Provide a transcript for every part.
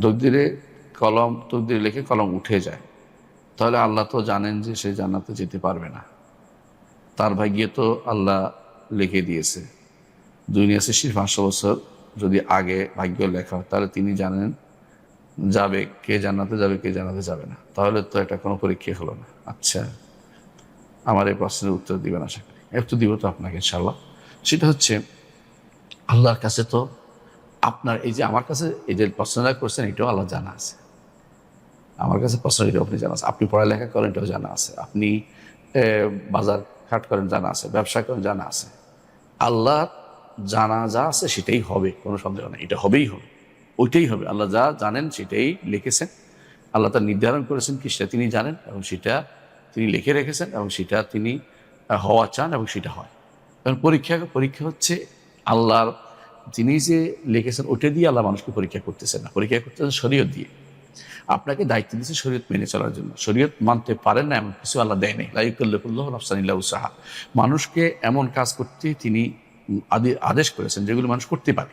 তকদিরে তকদিরে লিখে কলম উঠে যায়, তাহলে আল্লাহ তো জানেন যে সে জান্নাতে যেতে পারবে না। তার ভাগ্যে তো আল্লাহ লিখে দিয়েছে। দুনিয়া সৃষ্টির 500 বছর যদি আগে ভাগ্য লেখা হয়, তাহলে তিনি জানেন যাবে কে জান্নাতে যাবে, কে জান্নাতে যাবে না। তাহলে তো এটা কোনো পরীক্ষা হলো না। আচ্ছা, আমার এই প্রশ্নের উত্তর দিবেন আশা করি। একটু দিব তো আপনাকে ইনশাল্লাহ। সেটা হচ্ছে, আল্লাহর কাছে তো আপনার এই যে আমার কাছে এই যে প্রশ্নটা করছেন, এটাও আল্লাহ জানা আছে। আমার কাছে প্রশ্ন, এটাও আপনি জানা আছে। আপনি পড়ালেখা করেন, এটাও জানা আছে। আপনি বাজার ঘাট করেন, জানা আছে। ব্যবসা করেন, জানা আছে। আল্লাহ জানা যা আছে সেটাই হবে, কোনো সন্দেহ নেই। এটা হবেই হবে, ওইটাই হবে। আল্লাহ যা জানেন সেটাই লিখেছেন। আল্লাহ তা নির্ধারণ করেছেন কি সেটা তিনি জানেন, এবং সেটা তিনি লিখে রেখেছেন, এবং সেটা তিনি হওয়া চান, এবং সেটা হয়। কারণ পরীক্ষা হচ্ছে আল্লাহর, যিনি যে লিখেছেন ওটা দিয়ে আল্লাহ মানুষকে পরীক্ষা করতেছেন না, পরীক্ষা করতেছেন শরীয়ত দিয়ে। আপনাকে দায়িত্ব দিয়েছে শরীয়ত মেনে চলার জন্য। শরীয়ত মানতে পারেন না এমন কিছু আল্লাহ দেয় নাই। লা ইউকাল্লিফুল্লাহু নাফসান ইল্লা উসআহা। মানুষকে এমন কাজ করতে তিনি আদেশ করেছেন যেগুলো মানুষ করতে পারে।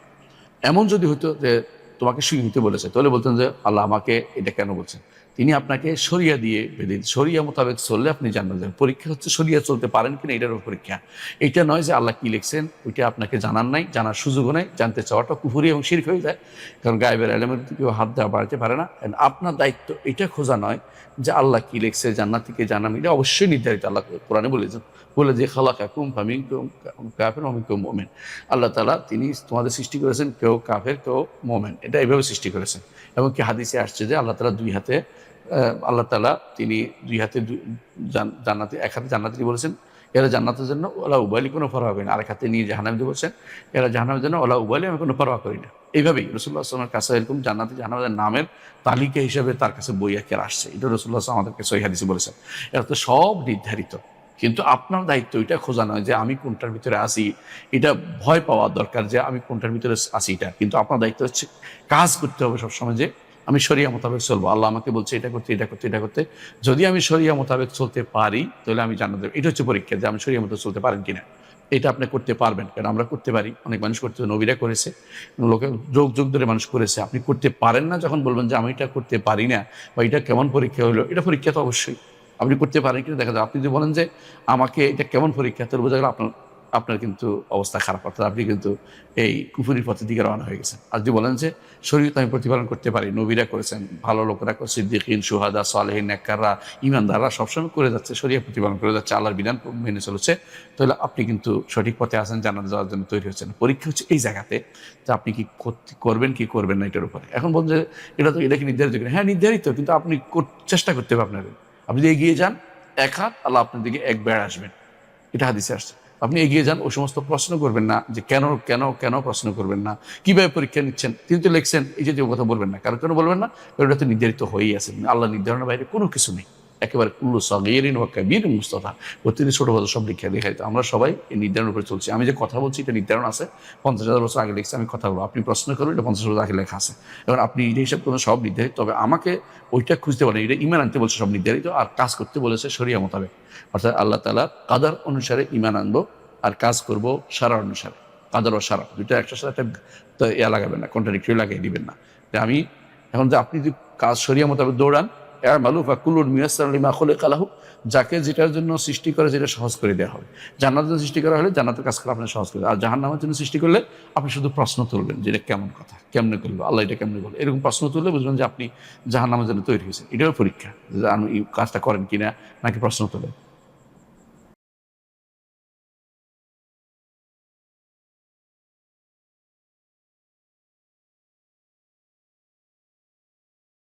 এমন যদি হতো যে তোমাকে শুয়ে নিতে বলেছে, তাহলে বলতেন যে আল্লাহ আমাকে এটা কেন বলছেন। তিনি আপনাকে শরিয়া দিয়ে বেঁধে, শরিয়া মোতাবেক চললে আপনি জান্নাত যাবেন। পরীক্ষা হচ্ছে শরিয়া চলতে পারেন কিনা, এটারও পরীক্ষা। এটা নয় যে আল্লাহ কি লিখছেন ওইটা আপনাকে জানার নাই, জানার সুযোগও নাই। জানতে চাওয়াটা কুফরি এবং শিরক হয়ে যায়। কারণ গায়েবের এলেমের কেউ হাত দেওয়া বাড়াতে পারে না। আপনার দায়িত্ব এটা খোঁজা নয় যে আল্লাহ কি লিখছে, জান্নাত থেকে জানাম, এটা অবশ্যই নির্ধারিত। আল্লাহ কোরআনে বলেছেন, বলে যে খালাকাকুম ফামিনকুম কাফির ওয়া মিনকুম মুমিন। আল্লাহ তাআলা তিনি তোমাদের সৃষ্টি করেছেন, কেউ কাফের কেউ মুমিন, এটা এইভাবে সৃষ্টি করেছেন। এবং কি হাদিসে আসছে যে আল্লাহ তাআলা দুই হাতে, আল্লাহ তাআলা তিনি দুই হাতে জান্নাতে, এক হাতে জান্নাতি বলেছেন এরা জান্নাতের জন্য ওলা উবালি, কোনো পরোয়া করি না। আরেক হাতে নিয়ে জাহান্নামে বলছেন এরা জাহান্নামের জন্য ওলা উবালি, আমি কোনো পরোয়া করি না। এইভাবেই রাসূলুল্লাহ সাল্লাল্লাহু আলাইহি ওয়াসাল্লামের কাছে এরকম জান্নাতি জাহান্নামের নামের তালিকা হিসেবে তার কাছে বই আকারে আসছে। এটা রাসূলুল্লাহ সাল্লাল্লাহু আলাইহি ওয়াসাল্লাম আমাদেরকে সহিহ হাদিসে বলেছেন। এরা তো সব নির্ধারিত। কিন্তু আপনার দায়িত্ব এটা খোঁজা নয় যে আমি কোনটার ভিতরে আসি। এটা ভয় পাওয়ার দরকার যে আমি কোনটার ভিতরে আসি, এটা কিন্তু আপনার দায়িত্ব হচ্ছে কাজ করতে হবে সবসময়, যে আমি শরিয়া মোতাবেক চলবো। আল্লাহ আমাকে বলছে এটা করতে, এটা করতে, এটা করতে। যদি আমি শরিয়া মোতাবেক চলতে পারি তাহলে আমি জান্নাত দেব। এটা হচ্ছে পরীক্ষা, যে আমি শরিয়া মোতাবেক চলতে পারেন কিনা। এটা আপনি করতে পারবেন, কারণ আমরা করতে পারি, অনেক মানুষ করতে, নবীরা করেছে, লোকে যোগ যোগ ধরে মানুষ করেছে। আপনি করতে পারেন না যখন বলবেন যে আমি এটা করতে পারি না, বা এটা কেমন পরীক্ষা হলো, এটা পরীক্ষা তো অবশ্যই আপনি করতে পারেন কিন্তু দেখা যায়। আপনি যদি বলেন যে আমাকে এটা কেমন পরীক্ষা, তাহলে বোঝা গেল আপনার আপনার কিন্তু অবস্থা খারাপ, অর্থাৎ আপনি কিন্তু এই কুফুরির পথের দিকে রওনা হয়ে গেছেন। আর যদি বলেন যে শরীয়ত আমি প্রতিপালন করতে পারি, নবীরা করেছেন, ভালো লোকেরা, সিদ্দিকিন, সুহাদা, সালেহিন, নেককাররা, ইমানদাররা সবসময় করে যাচ্ছে, শরিয়া প্রতিপালন করে যাচ্ছে, আল্লাহর বিধান মেনে চলেছে, তাহলে আপনি কিন্তু সঠিক পথে আছেন, জান্নাতে যাওয়ার জন্য তৈরি হচ্ছেন। পরীক্ষা হচ্ছে এই জায়গাতে যে আপনি কি করবেন কি করবেন না এটার উপরে। এখন বলুন যে এটা কি নির্ধারিত কিনা, হ্যাঁ নির্ধারিত, কিন্তু আপনি চেষ্টা করতে হবে আপনাকে। আপনি যদি এগিয়ে যান এক হাত, আল্লাহ আপনার দিকে এক বেড় আসবেন, এটা হাদিসে আসছে। আপনি এগিয়ে যান, ওই সমস্ত প্রশ্ন করবেন না যে কেন কেন কেন প্রশ্ন করবেন না, কিভাবে পরীক্ষা নিচ্ছেন, তিনি তো লিখছেন, এই যে কথা বলবেন না। কারণ কেন বলবেন না? কারণ এটা তো নির্ধারিত হয়েই আছে। আল্লাহ নির্ধারণের বাইরে কোনো কিছু নেই, একেবারে কুল্লু সগীরিন ওয়া কাবীরিন মুস্তাতা, প্রতিটি ছোট বড় সব লিখিত। আমরা সবাই এই নির্ধারণের উপরে চলছি। আমি যে কথা বলছি এটা নির্ধারণ আছে, 50,000 বছর আগে লিখছে, আমি কথা বলবো, আপনি প্রশ্ন করবেন, এটা 50 বছর আগে লেখা আছে। এবার আপনি এটা হিসাব করবেন সব নির্ধারিত। তবে আমাকে ওইটা খুঁজতে বলেন, এটা ইমান আনতে বলছে সব নির্ধারিত, আর কাজ করতে বলেছে শরিয়া মোতাবেক। অর্থাৎ আল্লাহ তাআলা কাদার অনুসারে ইমান আনবো, আর কাজ করবো সারা অনুসারে। কাদার ও সারা দুইটা একটার সাথে একটা লাগাবেন না, কন্ট্রাডিক্টরি লাগিয়ে দিবেন না। আমি এখন যে আপনি যদি কাজ শরিয়া মোতাবেক দৌড়ান, যাকে যেটার জন্য সৃষ্টি করে যেটা সহজ করে দেওয়া হবে। জান্নাতের জন্য সৃষ্টি করা হলে জান্নাতের কাজ করা আপনার সহজ করে, আর জাহান্নামের জন্য সৃষ্টি করলে আপনি শুধু প্রশ্ন তুলবেন যে এটা কেমন কথা, কেমনে করলো আল্লাহ, এটা কেমনে করলো, এরকম প্রশ্ন তুললে বুঝবেন যে আপনি জাহান্নামের জন্য তৈরি হয়েছেন। এটাও পরীক্ষা, যে আপনি এই কাজটা করেন কিনা, নাকি প্রশ্ন তোলেন।